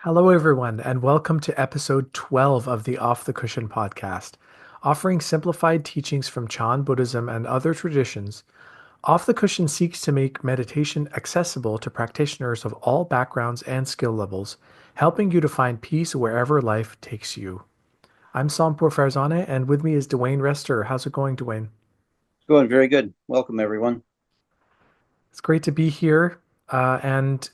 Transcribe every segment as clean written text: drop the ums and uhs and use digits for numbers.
Hello, everyone, and welcome to episode 12 of the Off the Cushion podcast. Offering simplified teachings from Chan Buddhism and other traditions, Off the Cushion seeks to make meditation accessible to practitioners of all backgrounds and skill levels, helping you to find peace wherever life takes you. I'm Sampur Farzana, and with me is Dwayne Rester. How's it going, Dwayne? Going very good. Welcome, everyone. It's great to be here. And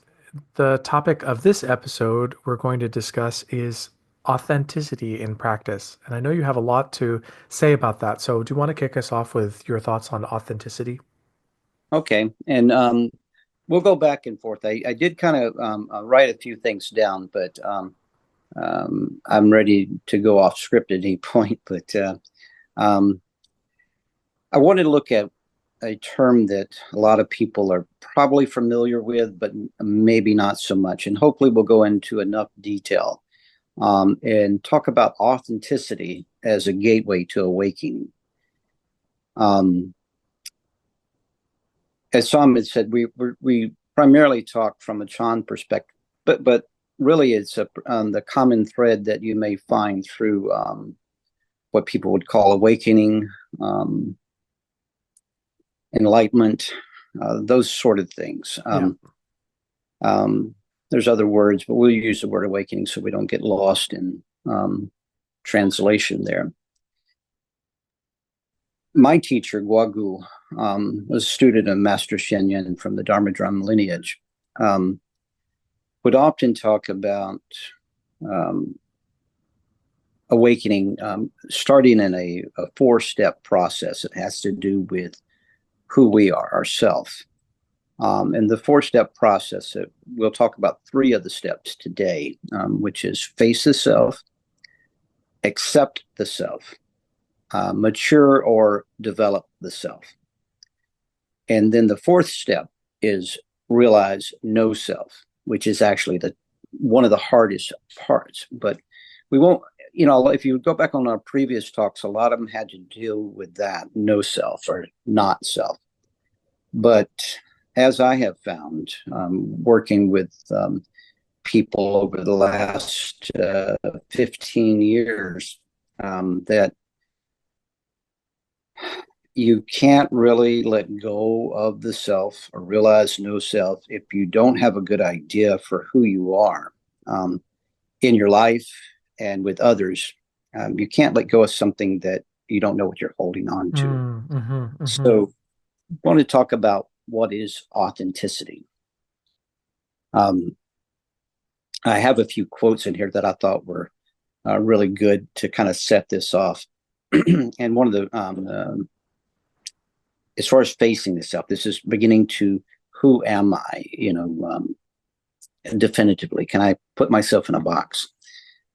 the topic of this episode we're going to discuss is authenticity in practice. And I know you have a lot to say about that. So, do you want to kick us off with your thoughts on authenticity? Okay, and we'll go back and forth. I did kind of write a few things down, but I'm ready to go off script at any point. But um, I wanted to look at a term that a lot of people are probably familiar with, but maybe not so much. And hopefully, we'll go into enough detail and talk about authenticity as a gateway to awakening. Um, as Sam had said, we primarily talk from a Chan perspective, but really it's the common thread that you may find through what people would call awakening, um, enlightenment, those sort of things. Yeah. There's other words, but we'll use the word awakening so we don't get lost in translation there. My teacher, Guagu, was a student of Master Shen Yen from the Dharma Drum lineage, um, would often talk about um, awakening, starting in a four-step process. It has to do with who we are, ourself. And the four-step process, we'll talk about three of the steps today, which is face the self, accept the self, mature or develop the self. And then the fourth step is realize no self, which is actually the one of the hardest parts. But we won't, if you go back on our previous talks, a lot of them had to deal with that no self or not self. But as I have found, working with people over the last 15 years, that you can't really let go of the self or realize no self if you don't have a good idea for who you are um, in your life and with others. You can't let go of something that you don't know what you're holding on to. Mm-hmm. So, I want to talk about what is authenticity. Um, I have a few quotes in here that I thought were really good to kind of set this off. And one of the as far as facing this up, this is beginning to who am I, definitively. Can I put myself in a box?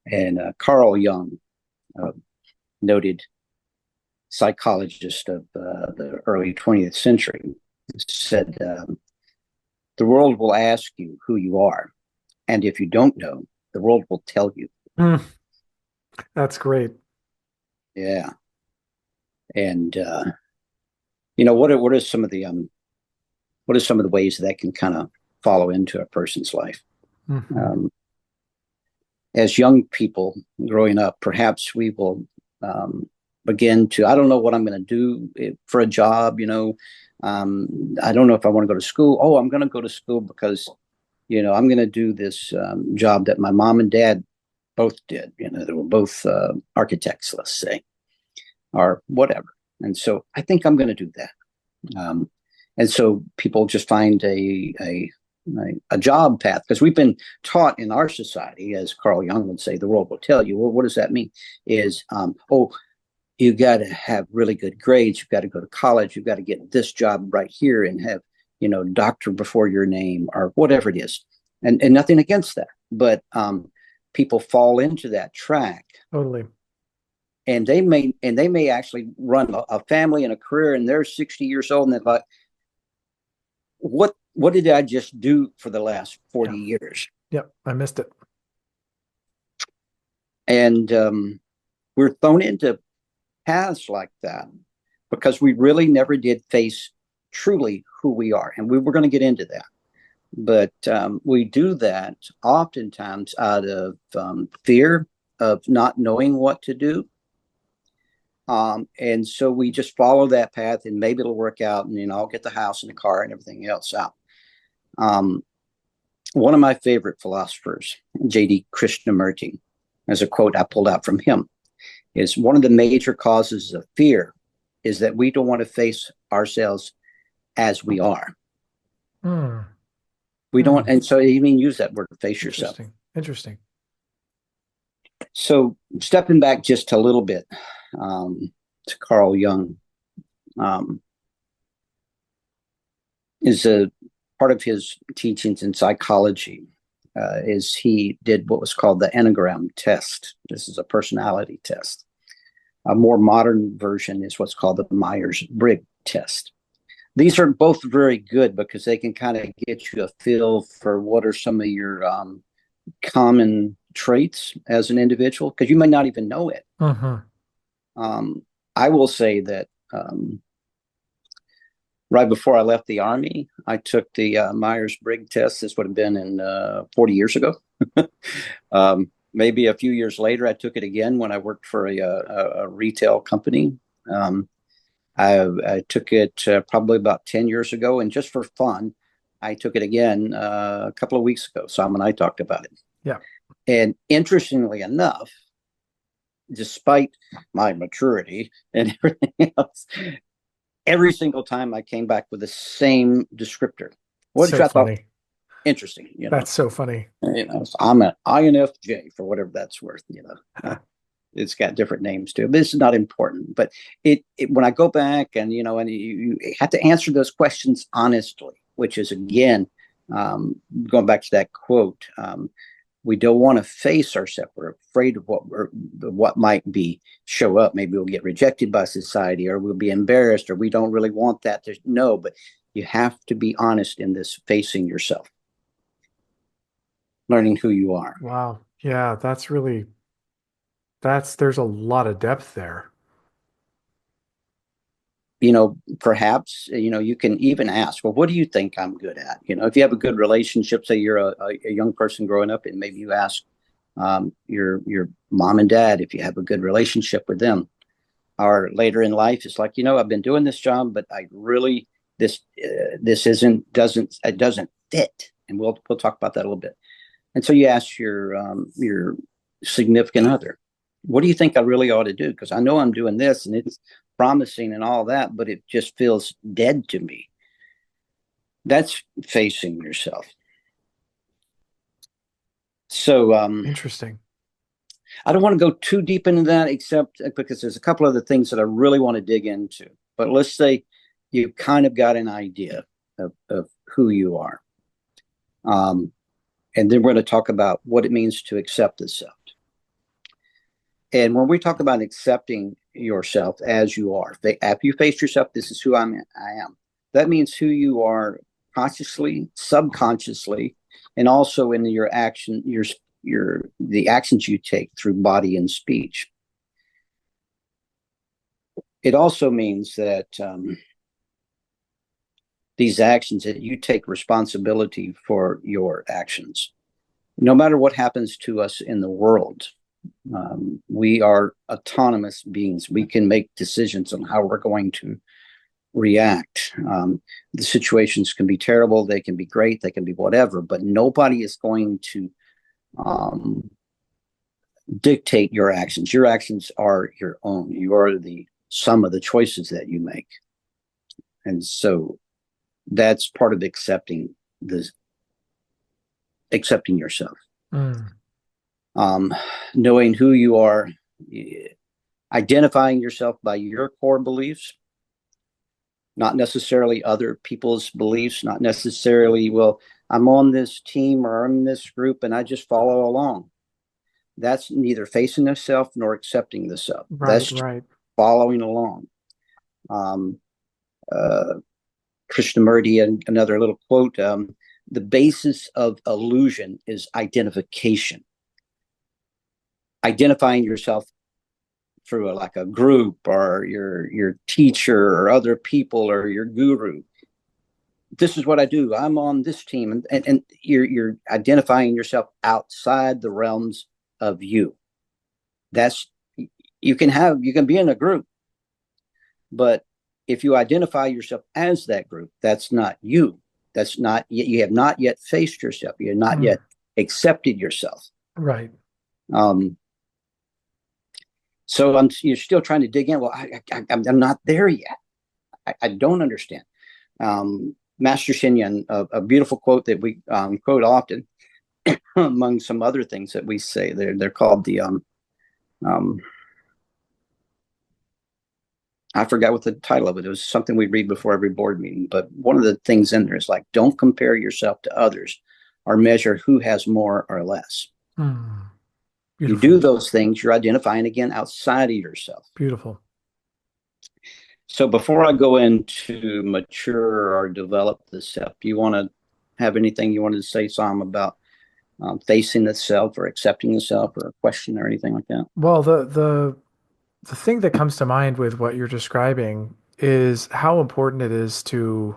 And Carl Jung, uh, noted psychologist of the early 20th century, said, the world will ask you who you are. And if you don't know, the world will tell you. Mm, that's great. Yeah. And, what are some of the ways that can kind of follow into a person's life? Hmm. Um, as young people growing up, perhaps we will begin to, I don't know what I'm going to do for a job, I don't know if I want to go to school. Oh, I'm going to go to school because, I'm going to do this job that my mom and dad both did. They were both architects, let's say, or whatever. And so I think I'm going to do that. Um, and so people just find a job path because we've been taught in our society, as Carl Jung would say, the world will tell you. Well, what does that mean? Is you got to have really good grades. You've got to go to college. You've got to get this job right here and have doctor before your name or whatever it is. And nothing against that, but people fall into that track Totally. and they may actually run a family and a career and they're 60 years old and they're like, what did I just do for the last Yeah. 40 years? Yep. I missed it. And we're thrown into paths like that because we really never did face truly who we are. And we were going to get into that. But we do that oftentimes out of fear of not knowing what to do. And so we just follow that path, and maybe it'll work out, and I'll get the house and the car and everything else out. Um, One of my favorite philosophers, J.D. Krishnamurti, as a quote I pulled out from him, is one of the major causes of fear is that we don't want to face ourselves as we are. Hmm. We don't, Hmm. and so you mean use that word, face yourself. Interesting. Interesting. So stepping back just a little bit to Carl Jung, um, is a part of his teachings in psychology. Is he did what was called the Enneagram test. This is a personality test. A more modern version is what's called the Myers-Briggs test. These are both very good because they can kind of get you a feel for what are some of your common traits as an individual, because you may not even know it. Hmm. Um, I will say that right before I left the Army, I took the Myers-Briggs test. This would have been in 40 years ago. Maybe a few years later, I took it again when I worked for a retail company. Um, I took it probably about 10 years ago, and just for fun, I took it again a couple of weeks ago. Sam and I talked about it. Yeah. And interestingly enough, despite my maturity and everything else, every single time I came back with the same descriptor, which So I thought funny. interesting. That's so funny. So I'm an INFJ for whatever that's worth. It's got different names too. But this is not important. But it when I go back and and you have to answer those questions honestly, which is again going back to that quote. We don't want to face ourselves. We're afraid of what might be show up. Maybe we'll get rejected by society, or we'll be embarrassed, or we don't really want that. No, but you have to be honest in this facing yourself, learning who you are. Wow. Yeah, there's a lot of depth there. Perhaps you can even ask, well, what do you think I'm good at? If you have a good relationship, say you're a young person growing up, and maybe you ask your mom and dad if you have a good relationship with them. Or later in life, it's like, I've been doing this job, but I really this isn't doesn't it doesn't fit, and we'll talk about that a little bit. And so you ask your significant other, what do you think I really ought to do? Because I know I'm doing this, and it's promising and all that, but it just feels dead to me. That's facing yourself. So Interesting. I don't want to go too deep into that, except because there's a couple other things that I really want to dig into. But let's say you've kind of got an idea of who you are. And then we're going to talk about what it means to accept the self. And when we talk about accepting yourself as you are, after you face yourself, this is who I am. That means who you are consciously, subconsciously, and also in your action, the actions you take through body and speech. It also means that these actions, that you take responsibility for your actions. No matter what happens to us in the world, we are autonomous beings. We can make decisions on how we're going to react. The situations can be terrible, they can be great, they can be whatever, but nobody is going to dictate your actions. Your actions are your own. You are the sum of the choices that you make. And so that's part of accepting yourself. Mm. Knowing who you are, identifying yourself by your core beliefs, not necessarily other people's beliefs, not necessarily, well, I'm on this team or I'm in this group and I just follow along. That's neither facing the self nor accepting the self. Right, That's right. following along. Um, uh, Krishnamurti, and another little quote, the basis of illusion is identification. Identifying yourself through like a group or your teacher or other people or your guru. this is what I do. I'm on this team, and you're identifying yourself outside the realms of you. That's you can be in a group, but if you identify yourself as that group, that's not you. That's not you have not yet faced yourself. You have not Mm, yet accepted yourself. right. Um, so you're still trying to dig in. Well, I'm not there yet. I don't understand. Master Shinyan, a beautiful quote that we quote often, among some other things that we say. They're called the um, I forgot what the title of it. It was something we read before every board meeting. But one of the things in there is like, don't compare yourself to others, or measure who has more or less. Mm, You do beautiful. those things, you're identifying again outside of yourself. Beautiful. So before I go into mature or develop the self, do you want to have anything you wanted to say, Sam, about facing the self or accepting the self, or a question or anything like that? Well, the thing that comes to mind with what you're describing is how important it is to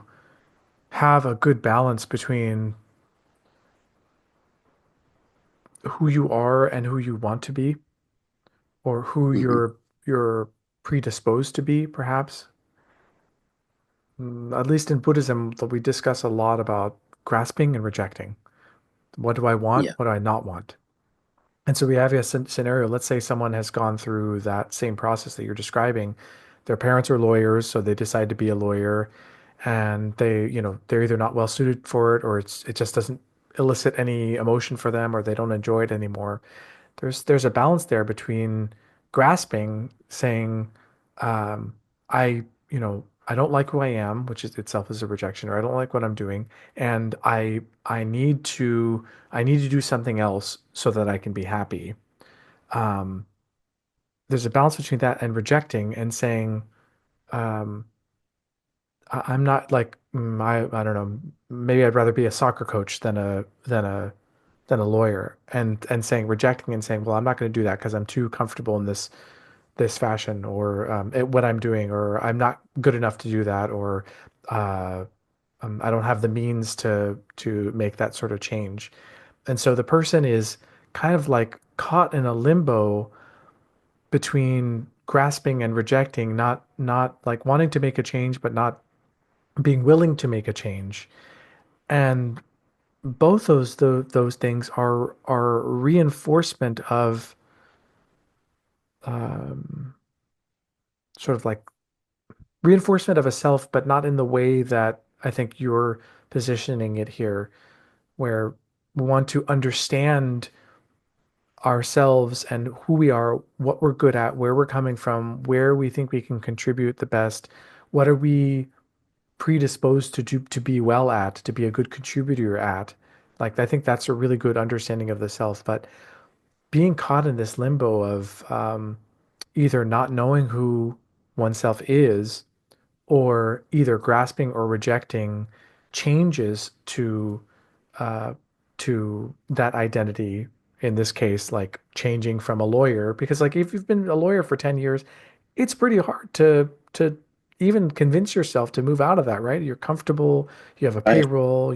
have a good balance between who you are and who you want to be, or who Mm-hmm. you're predisposed to be, perhaps. At least in Buddhism, we discuss a lot about grasping and rejecting. What do I want? Yeah. What do I not want? And so we have a scenario. Let's say someone has gone through that same process that you're describing. Their parents are lawyers, so they decide to be a lawyer, and they're either not well suited for it, or it just doesn't elicit any emotion for them, or they don't enjoy it anymore. There's a balance there between grasping, saying, I I don't like who I am, which is itself is a rejection, or I don't like what I'm doing, and I need to do something else so that I can be happy. Um, there's a balance between that and rejecting and saying, um, I'm not like I don't know, maybe I'd rather be a soccer coach than a lawyer, and saying rejecting and saying, well, I'm not going to do that because I'm too comfortable in this fashion, or what I'm doing, or I'm not good enough to do that, or uh, I don't have the means to make that sort of change. And so the person is kind of like caught in a limbo between grasping and rejecting, not like wanting to make a change, but not being willing to make a change. And both those things are reinforcement of um, sort of like reinforcement of a self, but not in the way that I think you're positioning it here, where we want to understand ourselves and who we are, what we're good at, where we're coming from, where we think we can contribute the best, what are we predisposed to be well at, to be a good contributor at. Like I think that's a really good understanding of the self, but being caught in this limbo of either not knowing who oneself is, or either grasping or rejecting changes uh, to that identity. In this case, like changing from a lawyer, because like if you've been a lawyer for 10 years, it's pretty hard to even convince yourself to move out of that, right? You're comfortable, you have a Right. payroll,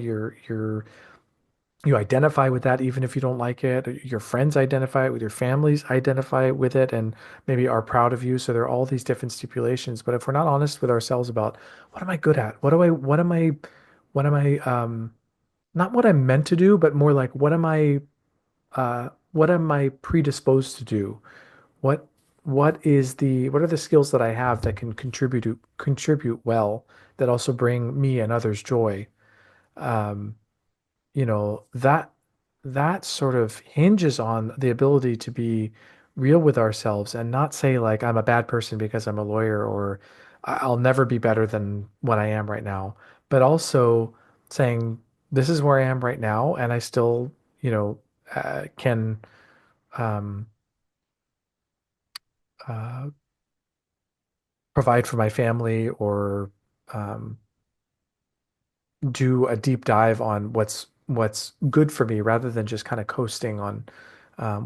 you identify with that even if you don't like it. Your friends identify it with, your families identify with it, and maybe are proud of you. So there are all these different stipulations. But if we're not honest with ourselves about what am I good at? What am I not what I'm meant to do, but more like what am I predisposed to do? What what are the skills that I have that can contribute well, that also bring me and others joy? Um, that sort of hinges on the ability to be real with ourselves and not say like I'm a bad person because I'm a lawyer, or I'll never be better than what I am right now, but also saying this is where I am right now, and I still, can um, uh, provide for my family, or um, do a deep dive on what's good for me, rather than just kind of coasting on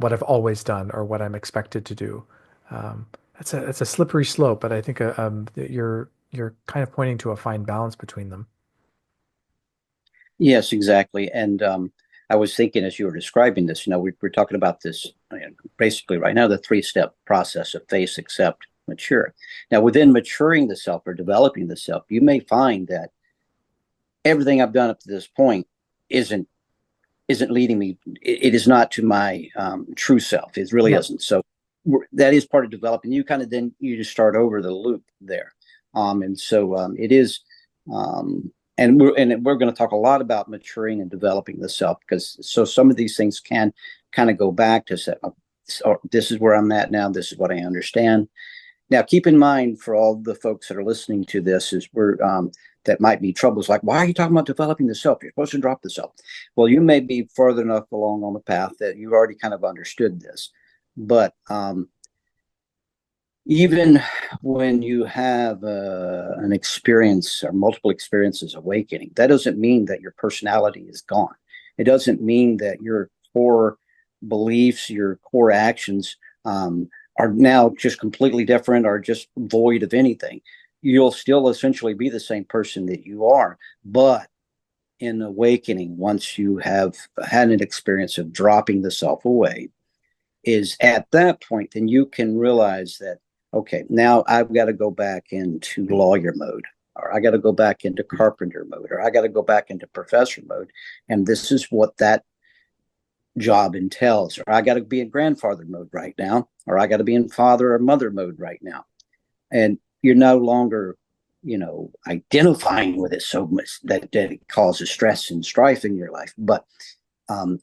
what I've always done or what I'm expected to do. Um, that's a slippery slope, but I think you're kind of pointing to a fine balance between them. Yes, exactly. And I was thinking as you were describing this, we're talking about this basically right now, the three-step process of face, accept, mature. Now, within maturing the self or developing the self, you may find that everything I've done up to this point isn't isn't leading me. It is not to my true self. It really Yeah. isn't. So that is part of developing. You kind of then you just start over the loop there, and so it is. And we're going to talk a lot about maturing and developing the self because so some of these things can kind of go back to say, oh, so this is where I'm at now. This is what I understand. Now, keep in mind for all the folks that are listening to this is we're that might be troubles like, why are you talking about developing the self? You're supposed to drop the self. Well, you may be further enough along on the path that you've already kind of understood this. But even when you have an experience or multiple experiences awakening, that doesn't mean that your personality is gone. It doesn't mean that your core beliefs, your core actions are now just completely different or just void of anything. You'll still essentially be the same person that you are, but in awakening, once you have had an experience of dropping the self away, is at that point, then you can realize that, okay, now I've got to go back into lawyer mode, or I got to go back into carpenter mode, or I got to go back into professor mode. And this is what that job entails, or I got to be in grandfather mode right now, or I got to be in father or mother mode right now. And you're no longer, identifying with it so much that it causes stress and strife in your life. But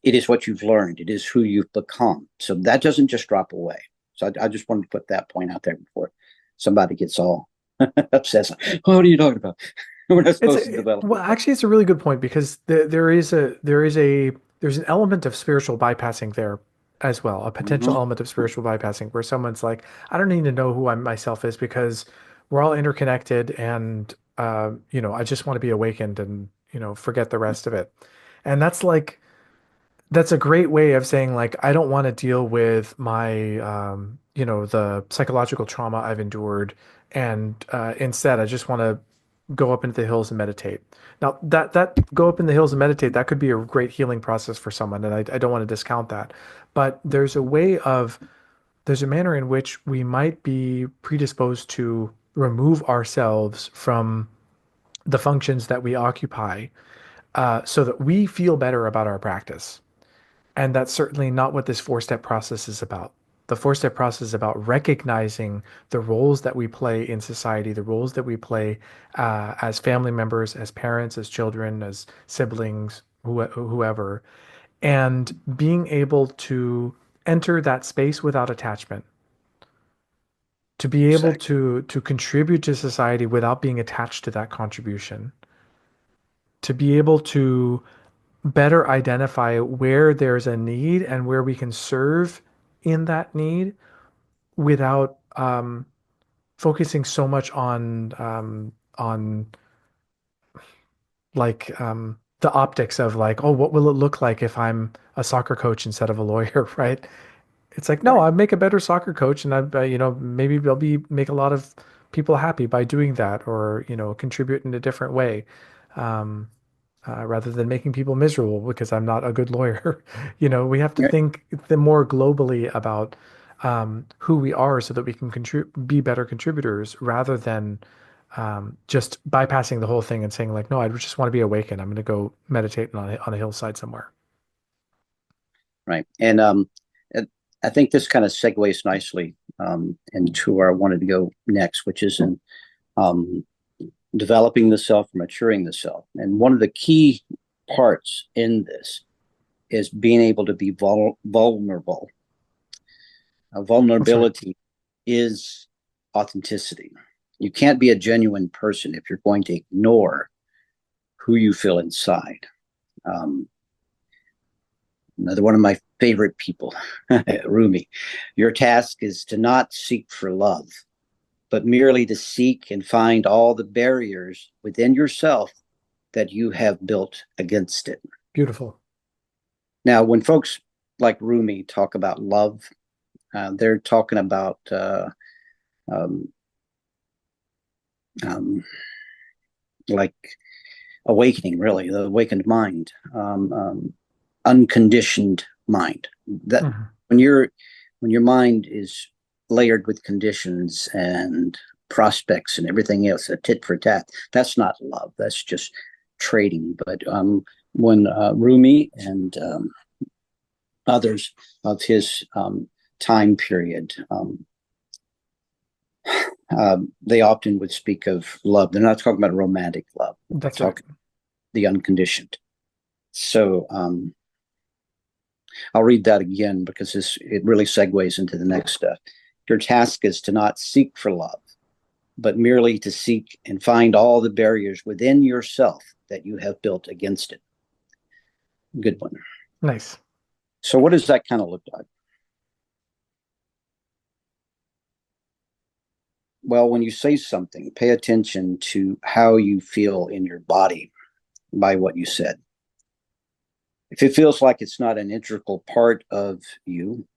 it is what you've learned. It is who you've become. So that doesn't just drop away. So I just wanted to put that point out there before somebody gets all upset. Oh, what are you talking about? We're not supposed to develop Well, this. actually, it's a really good point because there's an element of spiritual bypassing there as well, a potential Mm-hmm. element of spiritual bypassing where someone's like, I don't need to know who I myself is because we're all interconnected and I just want to be awakened and forget the rest of it. And that's a great way of saying like I don't want to deal with my the psychological trauma I've endured, and instead I just want to go up into the hills and meditate. Now that go up in the hills and meditate, that could be a great healing process for someone, and I don't want to discount that. But there's a manner in which we might be predisposed to remove ourselves from the functions that we occupy, so that we feel better about our practice. And that's certainly not what this four-step process is about. The four-step process is about recognizing the roles that we play in society, the roles that we play as family members, as parents, as children, as siblings, whoever, and being able to enter that space without attachment, to be able Exactly. to contribute to society without being attached to that contribution, to be able to better identify where there's a need and where we can serve in that need without focusing so much on the optics of like, oh, what will it look like if I'm a soccer coach instead of a lawyer, right? It's like, no, Right. I make a better soccer coach, and maybe I'll be make a lot of people happy by doing that, or contribute in a different way. Um, rather than making people miserable because I'm not a good lawyer. We have to Right. think more globally about who we are so that we can be better contributors rather than just bypassing the whole thing and saying like, no, I just want to be awakened. I'm going to go meditate on a hillside somewhere. Right. And I think this kind of segues nicely into where I wanted to go next, which is in um, developing the self, maturing the self. And one of the key parts in this is being able to be vulnerable. I'm sorry. Vulnerability is authenticity. You can't be a genuine person if you're going to ignore who you feel inside. Um, Another one of my favorite people, Rumi. Your task is to not seek for love, but merely to seek and find all the barriers within yourself that you have built against it. Beautiful. Now, when folks like Rumi talk about love, they're talking about um, um, like awakening, really, the awakened mind, unconditioned mind. That Mhm. when you're when your mind is layered with conditions and prospects and everything else, a tit for tat, that's not love. That's just trading. But when Rumi and others of his time period, they often would speak of love. They're not talking about romantic love. They're That's right. talking the unconditioned. So I'll read that again because it really segues into the next step. Your task is to not seek for love, but merely to seek and find all the barriers within yourself that you have built against it. Good one. Nice. So, what does that kind of look like? Well, when you say something, pay attention to how you feel in your body by what you said. If it feels like it's not an integral part of you,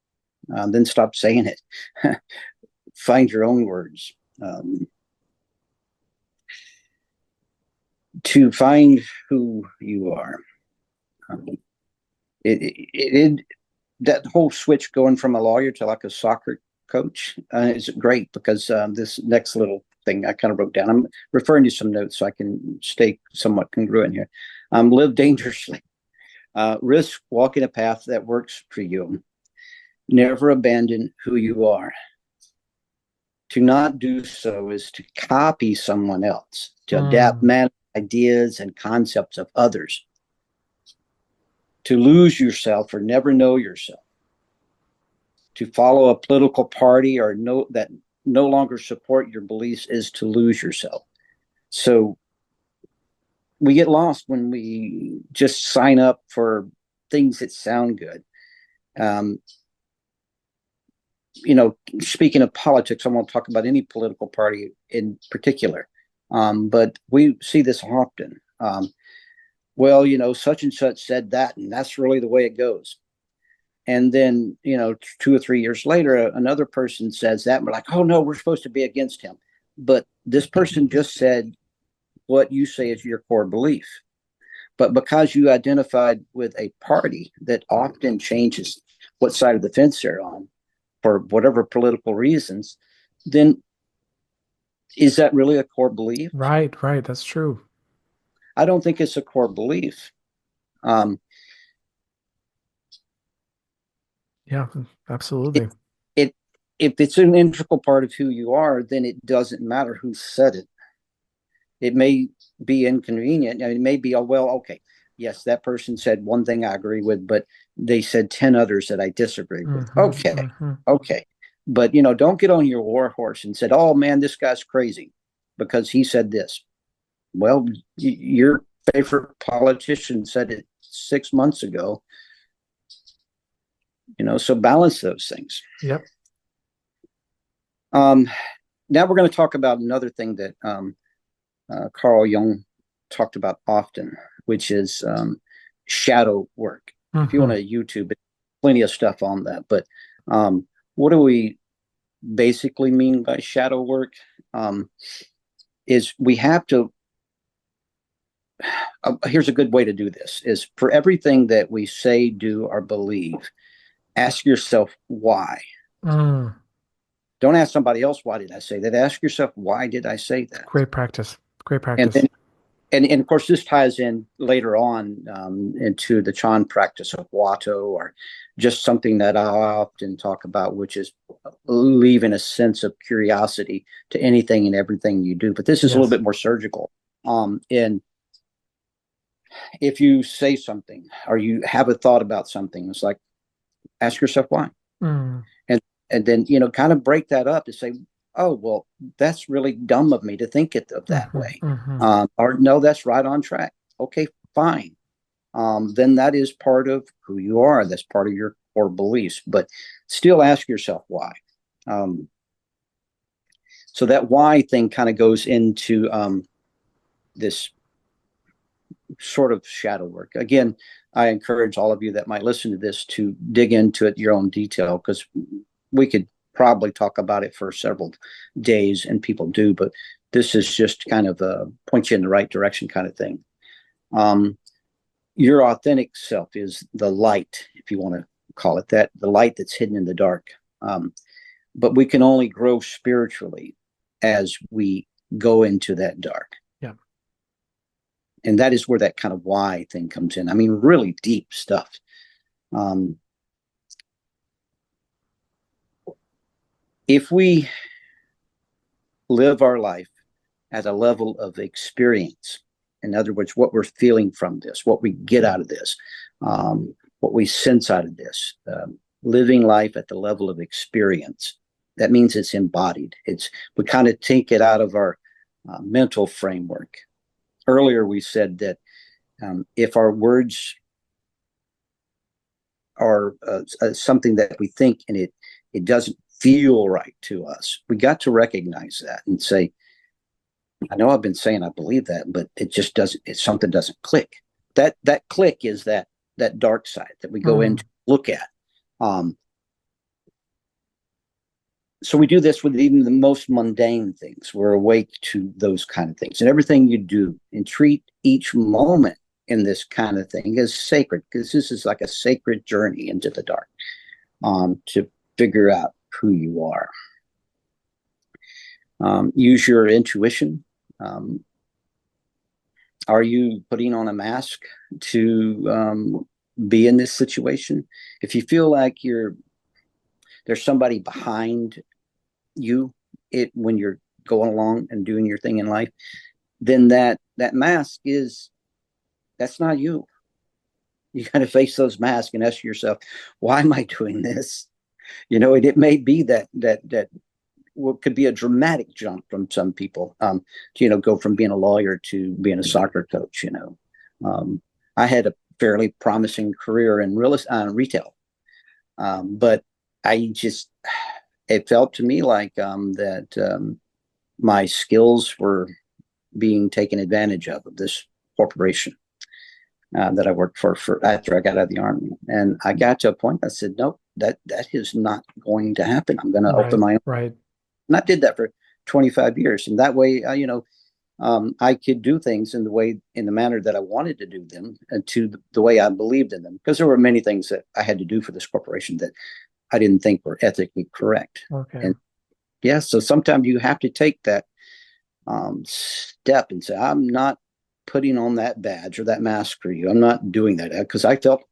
then stop saying it. Find your own words. To find who you are. Um, it that whole switch going from a lawyer to like a soccer coach is great because this next little thing I kind of wrote down. I'm referring to some notes so I can stay somewhat congruent here. Live dangerously. Risk walking a path that works for you. Never abandon who you are. To not do so is to copy someone else, to adapt Mm. ideas and concepts of others, to lose yourself or never know yourself, to follow a political party or that no longer support your beliefs is to lose yourself. So we get lost when we just sign up for things that sound good. Um, Speaking of politics, I won't talk about any political party in particular, but we see this often. Well, such and such said that, and that's really the way it goes. And then, 2 or 3 years later, another person says that, and we're like, oh no, we're supposed to be against him. But this person just said what you say is your core belief. But because you identified with a party that often changes what side of the fence they're on for whatever political reasons, then is that really a core belief? Right, right. That's true. I don't think it's a core belief. Um, Yeah, it, absolutely. it, if it's an integral part of who you are, then it doesn't matter who said it. It may be inconvenient. It may be, oh, well, okay, yes, that person said one thing I agree with, but they said 10 others that I disagree with. Hmm. Okay, Hmm. okay. But, don't get on your war horse and said, oh, man, this guy's crazy because he said this. Well, your favorite politician said it 6 months ago, so balance those things. Yep. Um, Now we're going to talk about another thing that Carl Jung talked about often, which is shadow work. If you want Hmm. to YouTube it, plenty of stuff on that. But what do we basically mean by shadow work? Is we have to. Here's a good way to do this: is for everything that we say, do, or believe, ask yourself why. Mm. Don't ask somebody else why did I say that. Ask yourself why did I say that, Great practice. Great and practice. then and of course this ties in later on into the Chan practice of Watto, or just something that I often talk about, which is leaving a sense of curiosity to anything and everything you do. But this is a little Yes. bit more surgical. And if you say something or you have a thought about something, it's like ask yourself why, Mm. and then kind of break that up to say, oh well, that's really dumb of me to think it of that Hmm. way, Hmm. or no, that's right on track. Okay, fine. Then that is part of who you are. That's part of your core beliefs. But still ask yourself why. Um, so that why thing kind of goes into this sort of shadow work. Again, I encourage all of you that might listen to this to dig into it your own detail, because we could probably talk about it for several days, and people do, but this is just kind of a point you in the right direction kind of thing. Um, your authentic self is the light, if you want to call it that, the light that's hidden in the dark. Um, but we can only grow spiritually as we go into that dark. Yeah. And that is where that kind of why thing comes in. I mean, really deep stuff. Um, if we live our life at a level of experience, in other words, what we're feeling from this, what we get out of this, what we sense out of this, living life at the level of experience, that means it's embodied. We kind of take it out of our mental framework. Earlier, we said that if our words are something that we think and it doesn't feel right to us, we got to recognize that and say, I know I've been saying I believe that, but it just doesn't. Something doesn't click. That click is that dark side that we go in to look at. So we do this with even the most mundane things. We're awake to those kind of things, and everything you do, and treat each moment in this kind of thing as sacred, because this is like a sacred journey into the dark, to figure out who you are. Use your intuition. Are you putting on a mask to be in this situation? If you feel like there's somebody behind you when you're going along and doing your thing in life, then that mask that's not you. You got to face those masks and ask yourself, why am I doing this? It may be that what could be a dramatic jump from some people, to go from being a lawyer to being a soccer coach. I had a fairly promising career in retail, but it felt to me like that my skills were being taken advantage of this corporation that I worked for after I got out of the Army. And I got to a point I said, nope, that is not going to happen. I'm going to open my own. Right. And I did that for 25 years. And that way, I could do things in the manner that I wanted to do them, and to the way I believed in them. Because there were many things that I had to do for this corporation that I didn't think were ethically correct. Okay. And yeah, so sometimes you have to take that step and say, I'm not putting on that badge or that mask for you. I'm not doing that, because I felt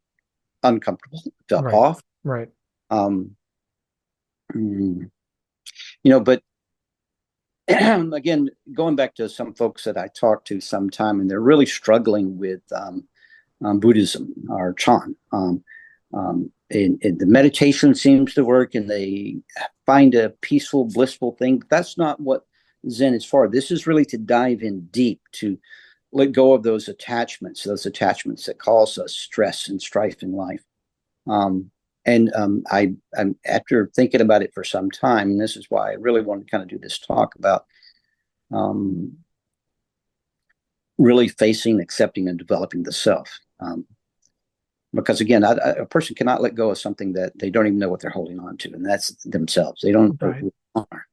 uncomfortable, felt off. Right. But again, going back to some folks that I talked to sometime, and they're really struggling with Buddhism or Chan. And the meditation seems to work, and they find a peaceful, blissful thing. But that's not what Zen is for. This is really to dive in deep, to let go of those attachments that cause us stress and strife in life. I'm after thinking about it for some time, and this is why I really wanted to kind of do this talk about really facing, accepting, and developing the self. Because again, a person cannot let go of something that they don't even know what they're holding on to, and that's themselves. They don't know who they are.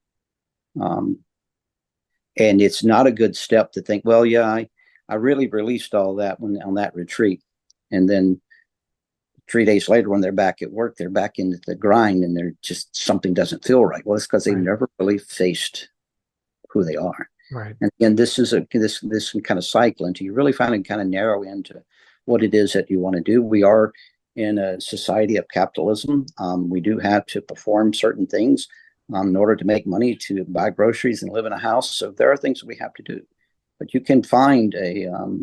And it's not a good step to think, well, yeah, I really released all that on that retreat, and then 3 days later, when they're back at work, they're back into the grind, and they're just, something doesn't feel right. Well, it's because they never really faced who they are. Right. And again, this is this kind of cycle until you really finally kind of narrow into what it is that you want to do. We are in a society of capitalism. We do have to perform certain things in order to make money, to buy groceries and live in a house. So there are things that we have to do, but you can find a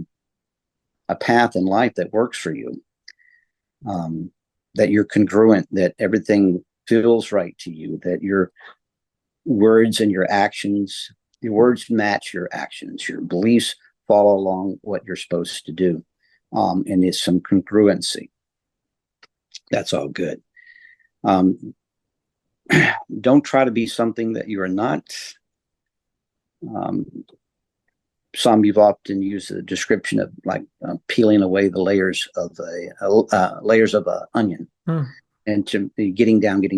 path in life that works for you. That you're congruent, that everything feels right to you, that your words and your words match your actions, your beliefs follow along what you're supposed to do, and there's some congruency. That's all good. Don't try to be something that you are not. Some you've often used the description of like peeling away the layers of an onion, and to getting down to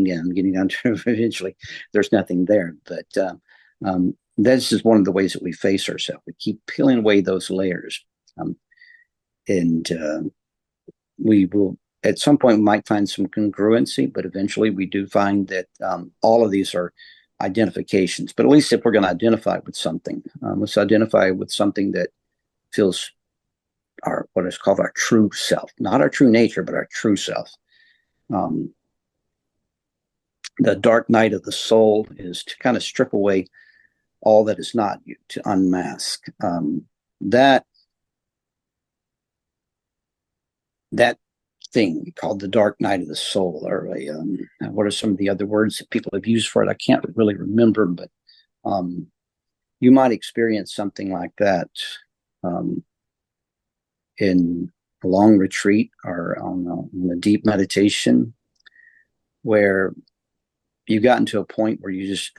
eventually there's nothing there. But this is one of the ways that we face ourselves. We keep peeling away those layers. And we will, at some point, we might find some congruency, but eventually we do find that all of these are identifications. But at least if we're going to identify with something, let's identify with something that feels our what is called our true self, not our true nature, but our true self. Um, the dark night of the soul is to kind of strip away all that is not you, to unmask. That that thing called the dark night of the soul, or what are some of the other words that people have used for it? I can't really remember, but um, you might experience something like that um, in a long retreat or on a deep meditation where you've gotten to a point where you just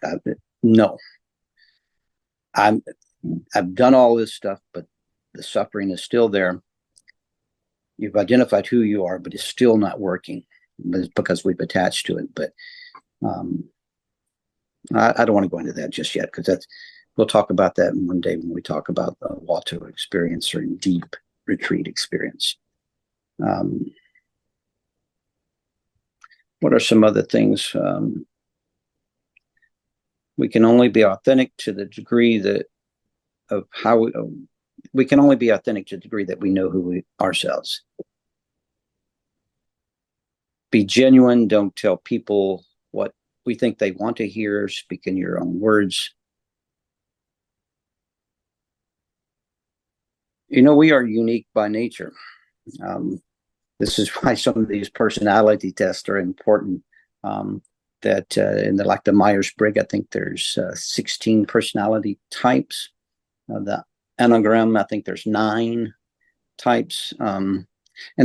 no, I'm I've done all this stuff, but the suffering is still there. You've identified who you are, but it's still not working because we've attached to it. But um, I don't want to go into that just yet because that's we'll talk about that one day when we talk about the Wato experience or deep retreat experience. Um, what are some other things? We can only be authentic to the degree that of how we can only be authentic to the degree that we know who we ourselves. Be genuine. Don't tell people what we think they want to hear. Speak in your own words. You know, we are unique by nature. Um, this is why some of these personality tests are important. That in the like the Myers Briggs, I think there's 16 personality types. The Enneagram, I think there's 9 types. And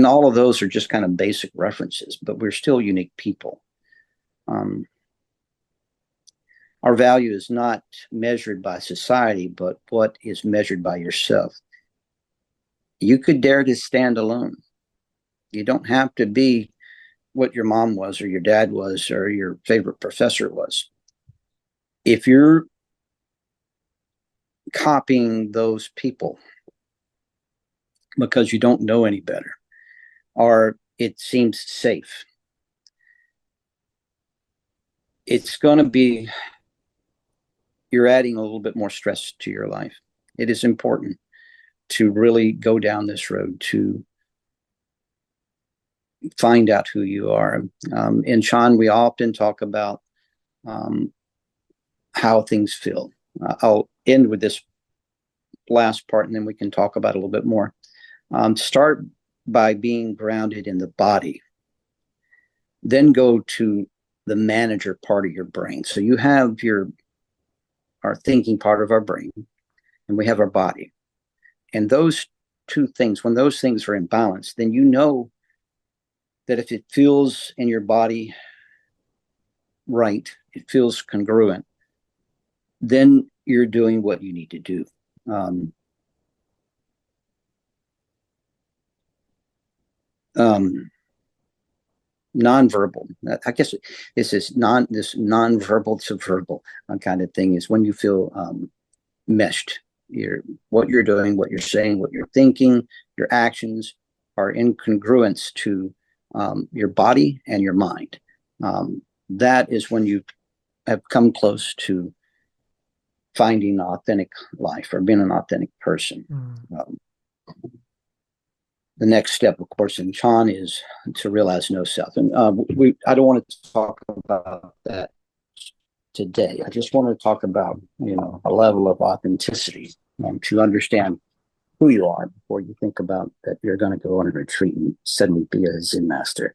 all of those are just kind of basic references, but we're still unique people. Um, our value is not measured by society, but what is measured by yourself. You could dare to stand alone. You don't have to be what your mom was or your dad was or your favorite professor was. If you're copying those people because you don't know any better or it seems safe, it's going to be, you're adding a little bit more stress to your life. It is important to really go down this road to find out who you are. In Chan, we often talk about um, how things feel. I'll end with this last part and then we can talk about it a little bit more. Start by being grounded in the body, then go to the manager part of your brain. So you have our thinking part of our brain, and we have our body. And those two things, when those things are in balance, then you know that if it feels in your body right, it feels congruent, then you're doing what you need to do. Um, um, Nonverbal. I guess this nonverbal to verbal kind of thing is when you feel meshed. What you're doing, what you're saying, what you're thinking, your actions are in congruence to your body and your mind. That is when you have come close to finding an authentic life or being an authentic person. Mm. Um, the next step, of course, in Chan is to realize no self. And I don't want to talk about that today. I just want to talk about, a level of authenticity to understand who you are before you think about that you're going to go on a retreat and suddenly be a Zen master.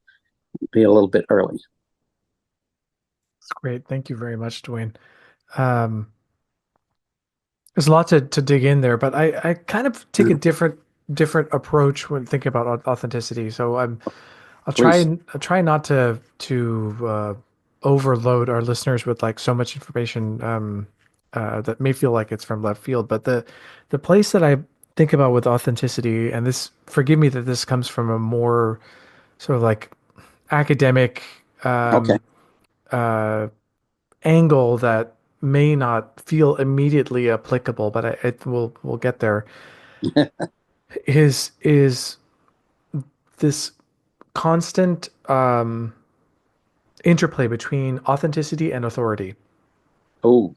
Be a little bit early. That's great. Thank you very much, Dwayne. Um, there's a lot to dig in there, but I kind of take a different approach when thinking about authenticity. So Please. I'll try not to overload our listeners with like so much information that may feel like it's from left field. But the place that I think about with authenticity, and this forgive me that this comes from a more sort of like academic Okay. uh, angle that may not feel immediately applicable, but we'll get there. is this constant interplay between authenticity and authority. Oh,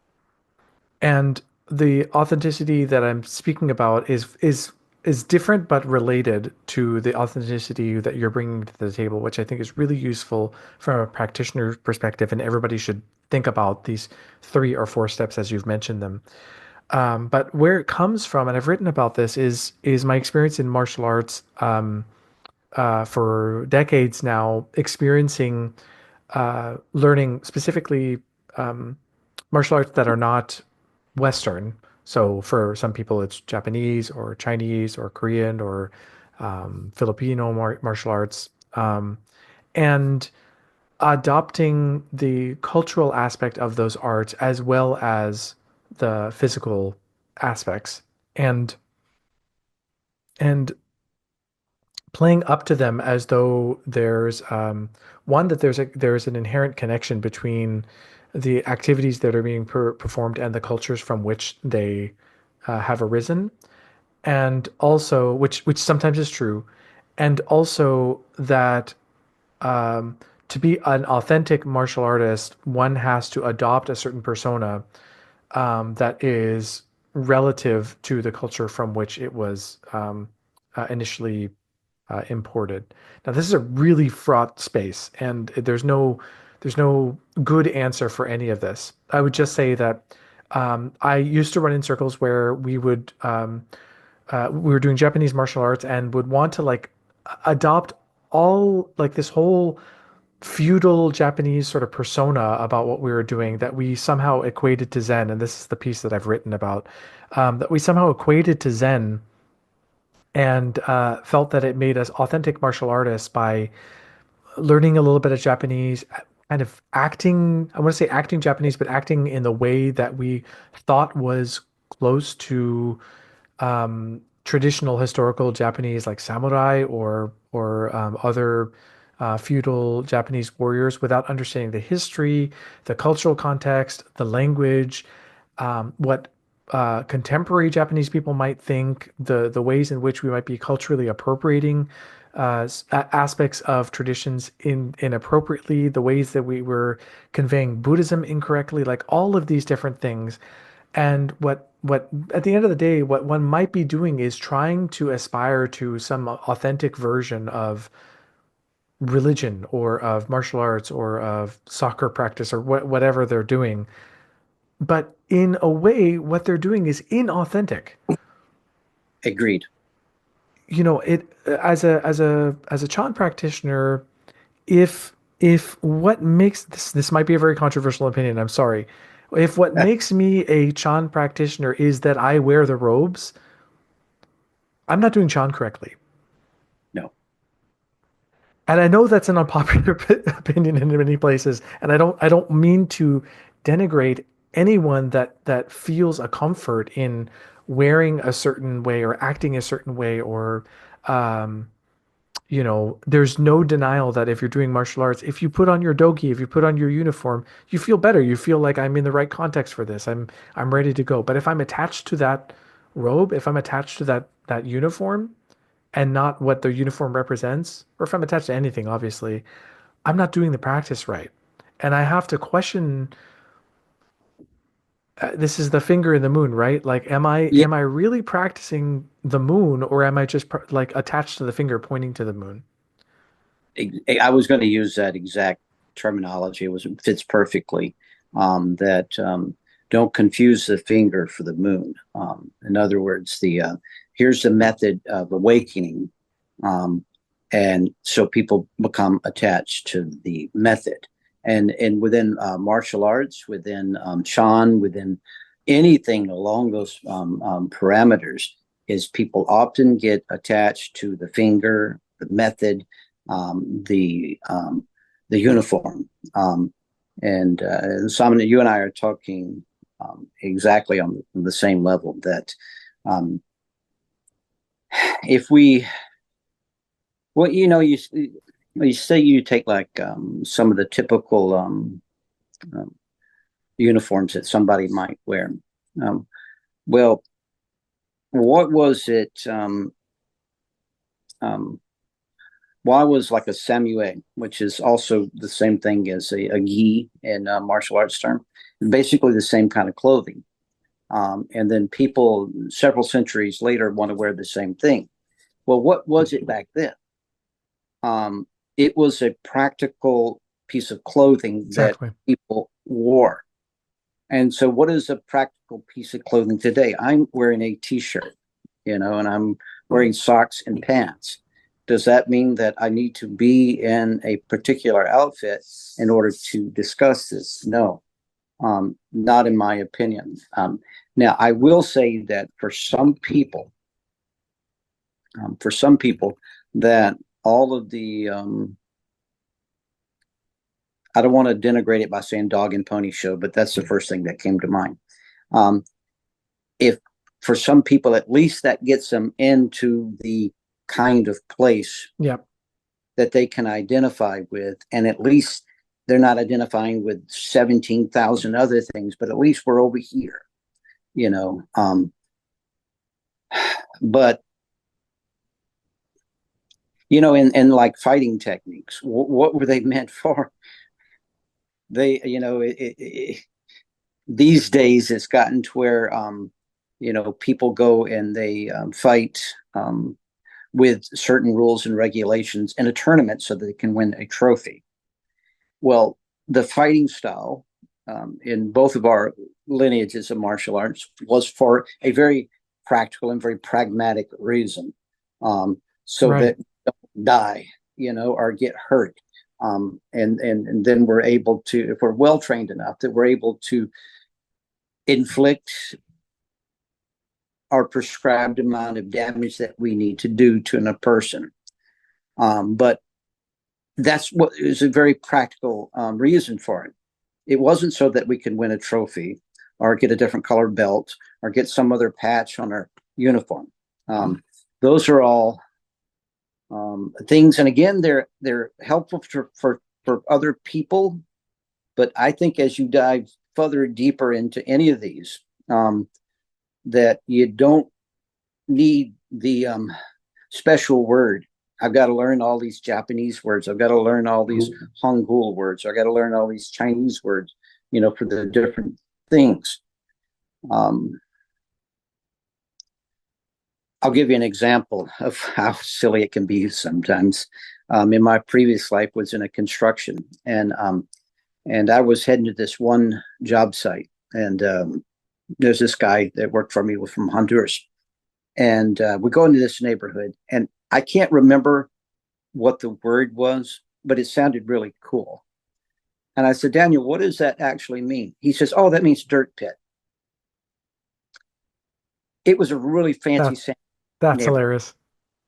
And the authenticity that I'm speaking about is different but related to the authenticity that you're bringing to the table, which I think is really useful from a practitioner perspective. And everybody should think about these 3 or 4 steps as you've mentioned them. But where it comes from, and I've written about this, is my experience in martial arts for decades now, experiencing learning specifically martial arts that are not Western. So for some people, it's Japanese or Chinese or Korean or Filipino martial arts, and adopting the cultural aspect of those arts as well as the physical aspects, and and playing up to them as though there's one that there's an inherent connection between the activities that are being performed and the cultures from which they have arisen, and also which sometimes is true, and also that to be an authentic martial artist, one has to adopt a certain persona that is relative to the culture from which it was initially imported. Now, this is a really fraught space, and there's no good answer for any of this. I would just say that I used to run in circles where we were doing Japanese martial arts and would want to like adopt all like this whole feudal Japanese sort of persona about what we were doing that we somehow equated to Zen. And this is the piece that I've written about, that we somehow equated to Zen, and felt that it made us authentic martial artists by learning a little bit of Japanese, kind of acting, I want to say acting Japanese, but acting in the way that we thought was close to traditional historical Japanese, like samurai or other feudal Japanese warriors, without understanding the history, the cultural context, the language, what contemporary Japanese people might think, the ways in which we might be culturally appropriating aspects of traditions inappropriately, the ways that we were conveying Buddhism incorrectly, like all of these different things. And what at the end of the day, what one might be doing is trying to aspire to some authentic version of religion or of martial arts or of soccer practice or whatever they're doing. But in a way, what they're doing is inauthentic. agreed. It as a Chan practitioner, if what makes this might be a very controversial opinion, I'm sorry. If what makes me a Chan practitioner is that I wear the robes, I'm not doing Chan correctly. No, And I know that's an unpopular opinion in many places, and I don't mean to denigrate anyone that feels a comfort in wearing a certain way or acting a certain way, or um, there's no denial that if you're doing martial arts, if you put on your dogi, if you put on your uniform, you feel better. You feel like I'm in the right context for this. I'm ready to go. But if I'm attached to that robe, if I'm attached to that uniform and not what the uniform represents, or if I'm attached to anything, obviously, I'm not doing the practice right. And I have to question, this is the finger in the moon, right? Like, am I yeah, am I really practicing the moon, or am I just like attached to the finger pointing to the moon? I was going to use that exact terminology. It fits perfectly. That don't confuse the finger for the moon. In other words, the here's the method of awakening, um, and so people become attached to the method. And within martial arts, within Chan, within anything along those parameters, is people often get attached to the finger, the method, the uniform. And Simon, you and I are talking exactly on the same level. That um, if we, well, you say you take like some of the typical um, uniforms that somebody might wear. Um, well, what was it? well, I was like a samue, which is also the same thing as a gi in martial arts term, basically the same kind of clothing. And then people several centuries later want to wear the same thing. Well, what was it back then? Um, it was a practical piece of clothing that Exactly. people wore. And so, what is a practical piece of clothing today? I'm wearing a t-shirt, and I'm wearing socks and pants. Does that mean that I need to be in a particular outfit in order to discuss this? No, not in my opinion. Now, I will say that for some people, that all of the I don't want to denigrate it by saying dog and pony show, but that's the first thing that came to mind. Um, if for some people, at least that gets them into the kind of place Yep. that they can identify with, and at least they're not identifying with 17,000 other things, but at least we're over here, you know. But in like fighting techniques, what were they meant for? They, these days it's gotten to where people go and they fight with certain rules and regulations in a tournament so that they can win a trophy. Well, the fighting style in both of our lineages of martial arts was for a very practical and very pragmatic reason, so Right. that we don't die, or get hurt. And then we're able to, if we're well trained enough, that we're able to inflict our prescribed amount of damage that we need to do to a person. But that's what is a very practical reason for it. It wasn't so that we could win a trophy or get a different colored belt or get some other patch on our uniform. Those are all things, and again, they're helpful for other people. But I think as you dive further deeper into any of these, that you don't need the special word. I've got to learn all these Japanese words. I've got to learn all these Hangul words. I've got to learn all these Chinese words, for the different things. Um, I'll give you an example of how silly it can be sometimes. In my previous life was in a construction, and I was heading to this one job site, and there's this guy that worked for me from Honduras, and we go into this neighborhood, and I can't remember what the word was, but it sounded really cool. And I said, Daniel, what does that actually mean? He says, oh, that means dirt pit. It was a really fancy That sound that's neighborhood, hilarious.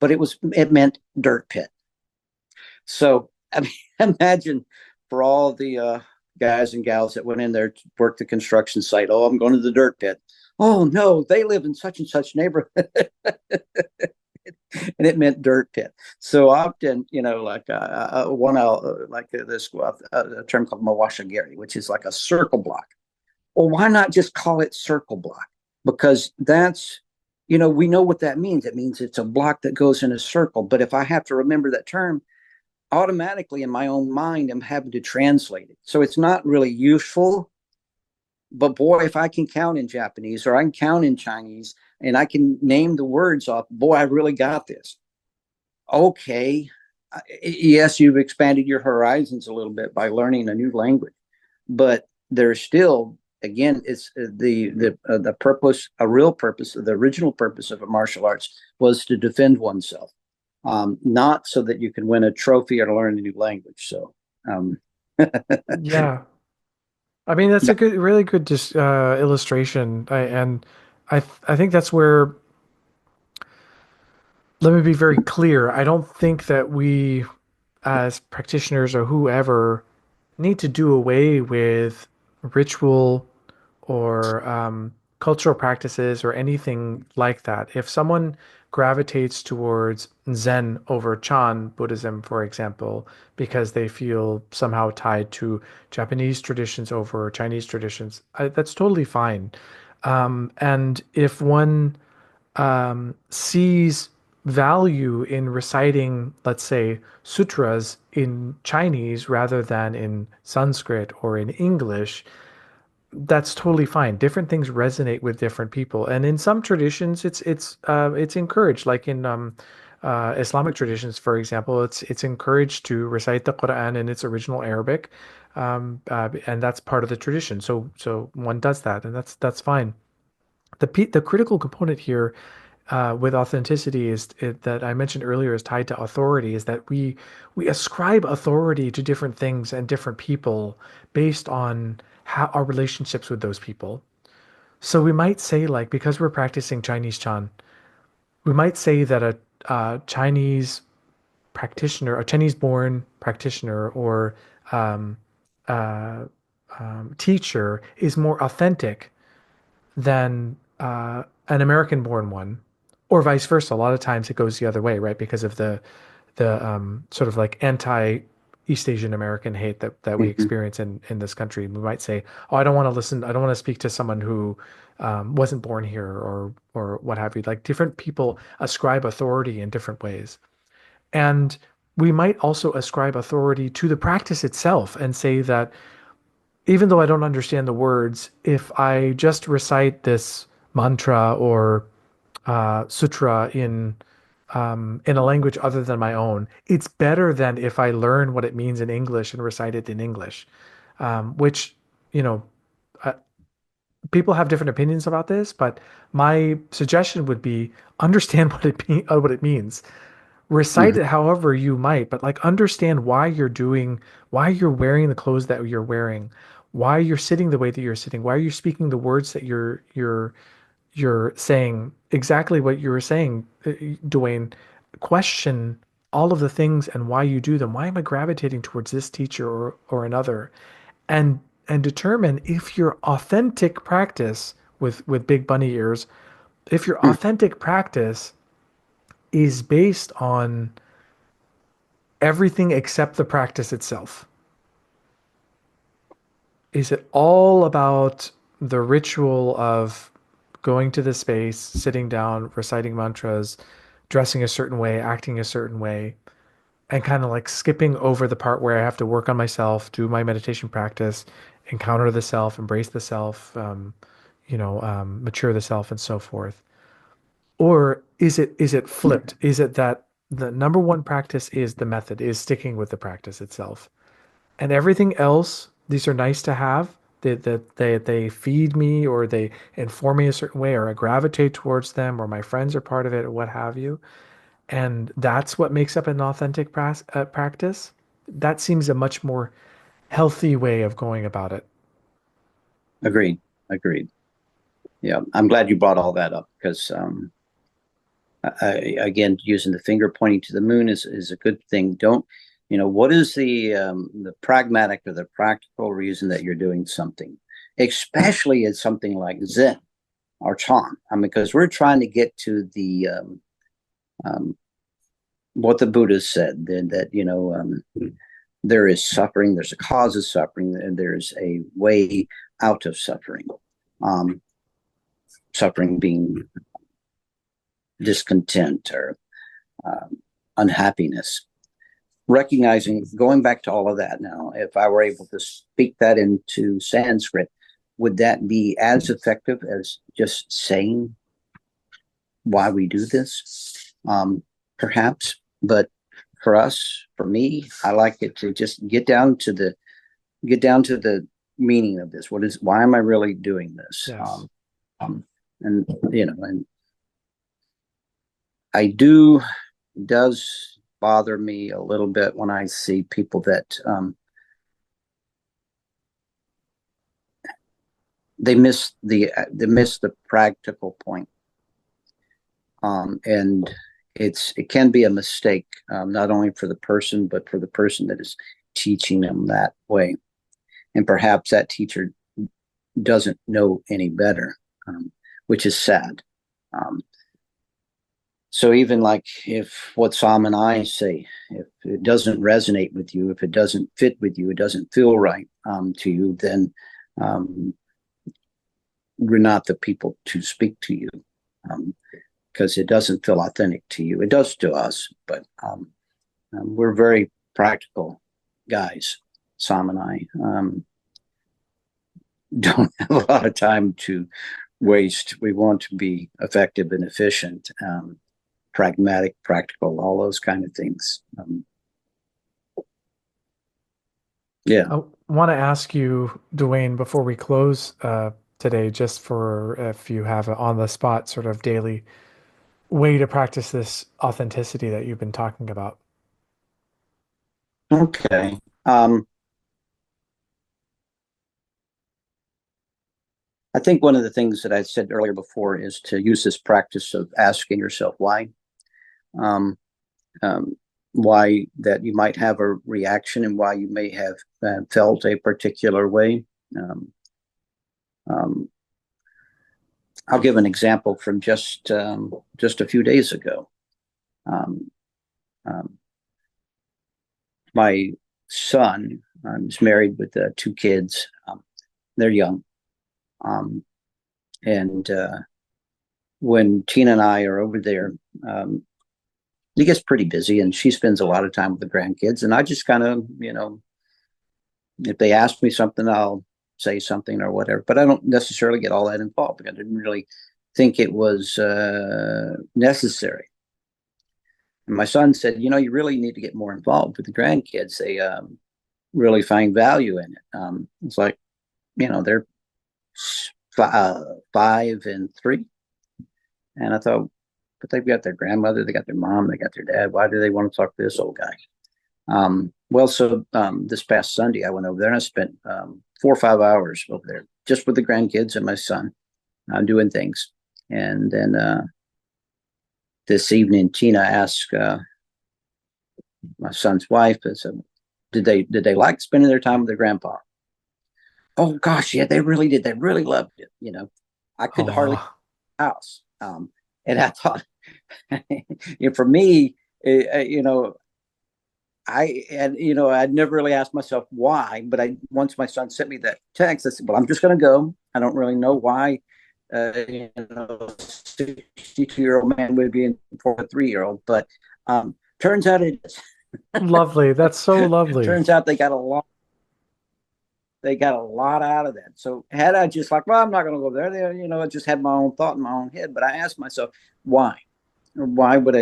but it meant dirt pit. So I mean, imagine for all the guys and gals that went in there to work the construction site. Oh, I'm going to the dirt pit. Oh no, they live in such and such neighborhood. And it meant dirt pit. So often, like one like this a term called mawashagiri, which is like a circle block. Well, why not just call it circle block? Because that's we know what that means. It means it's a block that goes in a circle. But if I have to remember that term, automatically in my own mind, I'm having to translate it. So it's not really useful. But boy, if I can count in Japanese or I can count in Chinese and I can name the words off, boy, I really got this. Okay, yes, you've expanded your horizons a little bit by learning a new language, but there's still, again, it's the purpose, a real purpose, the original purpose of a martial arts was to defend oneself, not so that you can win a trophy or to learn a new language. So, Yeah. I mean, that's yeah, a good, really good just illustration. I think that's where, let me be very clear. I don't think that we, as practitioners or whoever, need to do away with ritual or cultural practices or anything like that. If someone gravitates towards Zen over Chan Buddhism, for example, because they feel somehow tied to Japanese traditions over Chinese traditions, that's totally fine. And if one sees value in reciting, let's say, sutras in Chinese rather than in Sanskrit or in English, that's totally fine. Different things resonate with different people, and in some traditions, it's encouraged. Like in Islamic traditions, for example, it's encouraged to recite the Quran in its original Arabic, and that's part of the tradition. So one does that, and that's fine. The critical component here with authenticity that I mentioned earlier is tied to authority. Is that we ascribe authority to different things and different people based on how our relationships with those people. So we might say, like, because we're practicing Chinese Chan, we might say that a Chinese practitioner, a Chinese born practitioner or um, uh, teacher is more authentic than an American born one, or vice versa. A lot of times it goes the other way, right? Because of the sort of like anti East Asian American hate that we Mhm. experience in this country. We might say, "Oh, I don't want to listen. I don't want to speak to someone who wasn't born here, or what have you." Like different people ascribe authority in different ways, and we might also ascribe authority to the practice itself and say that even though I don't understand the words, if I just recite this mantra or sutra in a language other than my own, it's better than if I learn what it means in English and recite it in English. Which, you know, uh, people have different opinions about this, but my suggestion would be understand what it means. Recite Mhm. it however you might, but like understand why you're wearing the clothes that you're wearing, why you're sitting the way that you're sitting, why you're speaking the words that you're saying, exactly what you were saying, Dwayne. Question all of the things and why you do them. Why am I gravitating towards this teacher or another? And and determine if your authentic practice with big bunny ears, if your Hmm. authentic practice is based on everything except the practice itself. Is it all about the ritual of going to the space, sitting down, reciting mantras, dressing a certain way, acting a certain way, and kind of like skipping over the part where I have to work on myself, do my meditation practice, encounter the self, embrace the self, mature the self, and so forth? Or is it flipped? Is it that the number one practice is the method, is sticking with the practice itself? And everything else, these are nice to have. They feed me or they inform me a certain way or I gravitate towards them or my friends are part of it or what have you. And that's what makes up an authentic practice. That seems a much more healthy way of going about it. Agreed. Agreed. Yeah, I'm glad you brought all that up because, again, using the finger pointing to the moon is a good thing. Don't, what is the pragmatic or the practical reason that you're doing something, especially in something like Zen or Chan? I mean, because we're trying to get to the what the Buddha said that there is suffering, there's a cause of suffering, and there's a way out of suffering. Um, Suffering being discontent or um, unhappiness. Recognizing, going back to all of that now, if I were able to speak that into Sanskrit, would that be as effective as just saying why we do this? Perhaps, but for us, for me, I like it to just get down to the meaning of this. Why am I really doing this? Yes. Um, and and I do does bother me a little bit when I see people that they miss the practical point, and it can be a mistake, not only for the person but for the person that is teaching them that way, and perhaps that teacher doesn't know any better, which is sad. Um, So even like if what Sam and I say, if it doesn't resonate with you, if it doesn't fit with you, it doesn't feel right to you, then um, we're not the people to speak to you. Because because it doesn't feel authentic to you. It does to us, but we're very practical guys. Sam and I don't have a lot of time to waste. We want to be effective and efficient, pragmatic, practical, all those kind of things. Yeah. I want to ask you, Dwayne, before we close today, just for if you have an on the spot sort of daily way to practice this authenticity that you've been talking about. Okay. I think one of the things that I said earlier before is to use this practice of asking yourself why. Um, why that you might have a reaction and why you may have felt a particular way. Um, um, I'll give an example from just a few days ago. Um, um, my son is married with two kids. They're young, um, and when Tina and I are over there, he gets pretty busy, and she spends a lot of time with the grandkids. And I just kind of, if they ask me something, I'll say something or whatever. But I don't necessarily get all that involved because I didn't really think it was necessary. And my son said, you really need to get more involved with the grandkids. They really find value in it. It's like, they're 5 and 3. And I thought, but they've got their grandmother, they got their mom, they got their dad. Why do they want to talk to this old guy? This past Sunday, I went over there and I spent 4 or 5 hours over there just with the grandkids and my son doing things. And then this evening, Tina asked my son's wife, I said, did they like spending their time with their grandpa? Oh gosh, yeah, they really did. They really loved it. I could hardly Oh, house. And I thought, for me, I'd never really asked myself why, but once my son sent me that text, I said, well, I'm just going to go. I don't really know why, 62-year-old man would be in for a 3-year-old, but turns out it is. lovely. That's so lovely. Turns out they got a lot out of that. So had I just like, well, I'm not going to go there, I just had my own thought in my own head, but I asked myself, why? Why would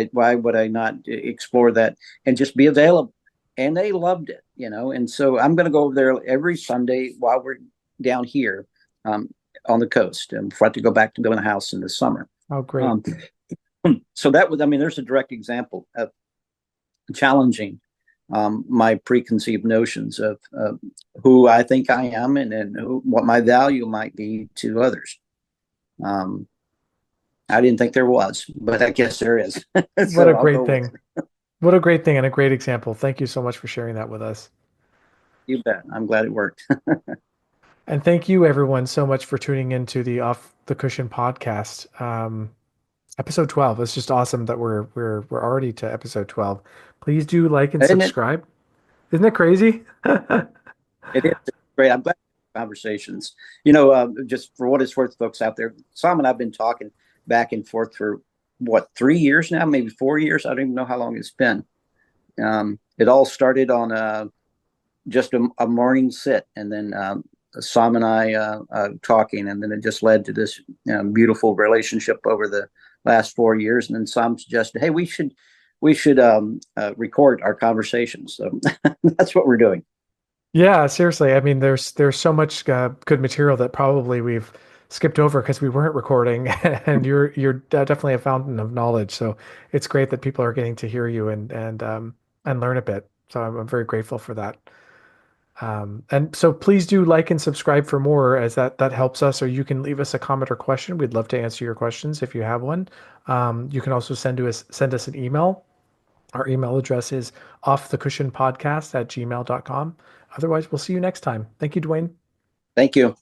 I not explore that and just be available? And they loved it, and so I'm going to go over there every Sunday while we're down here on the coast, and before I have to go back to building a house in the summer. Oh, great. um, so there's a direct example of challenging my preconceived notions of who I think I am, and what my value might be to others. I didn't think there was, but I guess there is. What a So I'll great go with thing. it. What a great thing and a great example. Thank you so much for sharing that with us. You bet. I'm glad it worked. And thank you, everyone, so much for tuning into the Off the Cushion podcast. Episode 12. It's just awesome that we're already to episode 12. Please do like and And subscribe. Isn't it crazy? it is great. I'm glad conversations. Just for what it's worth, folks out there, Sam and I've been talking back and forth for what, 3 years now, maybe 4 years. I don't even know how long it's been. It all started on just a morning sit, and then Sam and I talking, and then it just led to this beautiful relationship over the last 4 years. And then Sam suggested, "Hey, we should record our conversations." So that's what we're doing. Yeah, seriously. I mean, there's so much good material that probably we've skipped over because we weren't recording, and you're definitely a fountain of knowledge. So it's great that people are getting to hear you and learn a bit. So I'm very grateful for that. And so please do like and subscribe for more, as that helps us. Or you can leave us a comment or question. We'd love to answer your questions if you have one. You can also send us an email. Our email address is offthecushionpodcast@gmail.com. Otherwise, we'll see you next time. Thank you, Dwayne. Thank you.